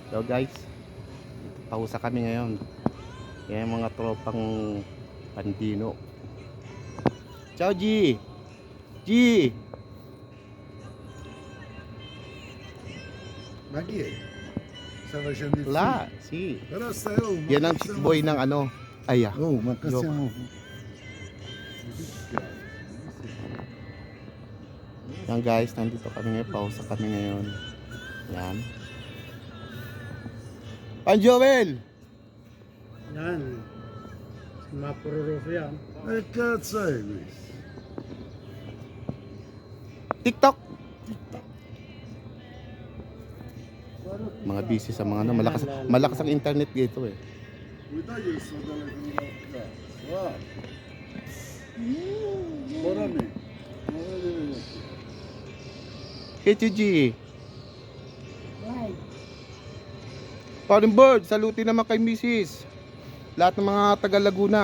So guys, pausa kami ngayon. Yan yung mga tropang Pandino. Ciao G! G! Maggie, ça va jamais La! Si! Pero sa'yo, Yan ang chick boy ng ano. Ay ah. Oh, makasya mo. Yan guys, nandito kami ngayon. Pausa kami ngayon. Yan. Pan Joel! Yan. Si Mapururufo yan. Ay, katsay, Luis. TikTok! Mga busy sa mga ano. Malakas ang internet dito eh. Видаєш, що далеко не так. Порами. Hey G! Paring Bird, salutin naman kay Mrs. Lahat ng mga taga Laguna.